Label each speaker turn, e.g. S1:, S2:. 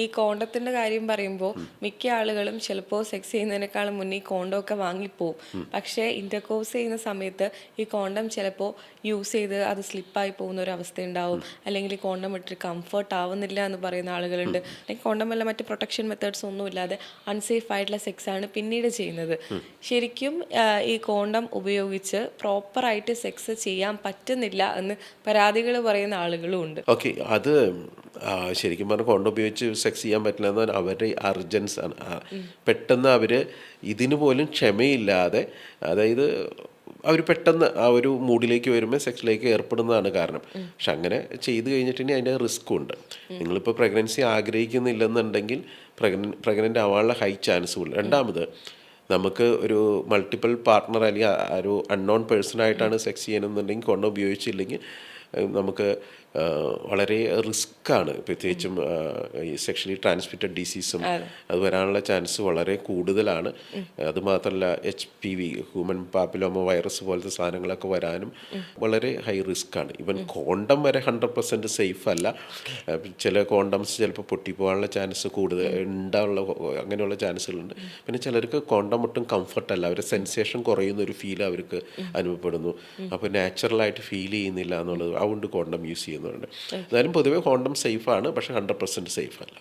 S1: ഈ കോണ്ടത്തിന്റെ കാര്യം പറയുമ്പോൾ മിക്ക ആളുകളും ചിലപ്പോൾ സെക്സ് ചെയ്യുന്നതിനേക്കാളും മുന്നേ ഈ കോണ്ടം ഒക്കെ വാങ്ങിപ്പോവും. പക്ഷേ ഇന്റർകോഴ്സ് ചെയ്യുന്ന സമയത്ത് ഈ കോണ്ടം ചിലപ്പോൾ യൂസ് ചെയ്ത് അത് സ്ലിപ്പായി പോകുന്ന ഒരു അവസ്ഥ ഉണ്ടാവും. അല്ലെങ്കിൽ ഈ കോണ്ടം ഇട്ടിട്ട് കംഫർട്ട് ആവുന്നില്ല എന്ന് പറയുന്ന ആളുകളുണ്ട്. അല്ലെങ്കിൽ കോണ്ടം വല്ല മറ്റ് പ്രൊട്ടക്ഷൻ മെത്തേഡ്സ് ഒന്നും ഇല്ലാതെ അൺസേഫ് ആയിട്ടുള്ള സെക്സ് ആണ് പിന്നീട് ചെയ്യുന്നത്. ശരിക്കും ഈ കോണ്ടം ഉപയോഗിച്ച് പ്രോപ്പറായിട്ട് സെക്സ് ചെയ്യാൻ പറ്റുന്നില്ല എന്ന് പരാതികൾ പറയുന്ന ആളുകളും ഉണ്ട്.
S2: ഓക്കെ, അത് ശരിക്കും പറഞ്ഞാൽ കോണ്ടം ഉപയോഗിച്ച് സെക്സ് ചെയ്യാൻ പറ്റില്ല എന്നാൽ അവരുടെ അർജൻസ് ആണ്. പെട്ടെന്ന് അവർ ഇതിന് പോലും ക്ഷമയില്ലാതെ, അതായത് അവർ പെട്ടെന്ന് ആ ഒരു മൂഡിലേക്ക് വരുമ്പോൾ സെക്സിലേക്ക് ഏർപ്പെടുന്നതാണ് കാരണം. പക്ഷെ അങ്ങനെ ചെയ്ത് കഴിഞ്ഞിട്ടുണ്ടെങ്കിൽ അതിൻ്റെ റിസ്ക്കും ഉണ്ട്. നിങ്ങളിപ്പോൾ പ്രഗ്നൻസി ആഗ്രഹിക്കുന്നില്ലെന്നുണ്ടെങ്കിൽ പ്രഗ്നൻ്റ് ആവാനുള്ള ഹൈ ചാൻസും ഉണ്ട്. രണ്ടാമത്, നമുക്ക് ഒരു മൾട്ടിപ്പിൾ പാർട്ട്ണർ അല്ലെങ്കിൽ ഒരു അൺനോൺ പേഴ്സണായിട്ടാണ് സെക്സ് ചെയ്യണമെന്നുണ്ടെങ്കിൽ കോണ്ടം ഉപയോഗിച്ചില്ലെങ്കിൽ നമുക്ക് വളരെ റിസ്ക്കാണ്. പ്രത്യേകിച്ചും ഈ സെക്ഷലി ട്രാൻസ്മിറ്റഡ് ഡിസീസും അത് വരാനുള്ള ചാൻസ് വളരെ കൂടുതലാണ്. അതുമാത്രമല്ല HPV, ഹ്യൂമൻ പാപ്പിലോമ വൈറസ് പോലത്തെ സാധനങ്ങളൊക്കെ വരാനും വളരെ ഹൈ റിസ്ക്കാണ്. ഈവൻ കോണ്ടം വരെ 100% സേഫ് അല്ല. ചില കോണ്ടംസ് ചിലപ്പോൾ പൊട്ടിപ്പോകാനുള്ള ചാൻസ് കൂടുതൽ ഉണ്ടാവുള്ള അങ്ങനെയുള്ള ചാൻസുകളുണ്ട്. പിന്നെ ചിലർക്ക് കോണ്ടം ഒട്ടും കംഫർട്ടല്ല, അവരുടെ സെൻസേഷൻ കുറയുന്ന ഒരു ഫീൽ അവർക്ക് അനുഭവപ്പെടുന്നു. അപ്പോൾ നാച്ചുറലായിട്ട് ഫീൽ ചെയ്യുന്നില്ല എന്നുള്ളത്, അതുകൊണ്ട് കോണ്ടം യൂസ് ചെയ്യുന്നുണ്ട്. എന്നാലും പൊതുവേ കോണ്ടം സേഫാണ്, പക്ഷേ 100% സേഫ് അല്ല.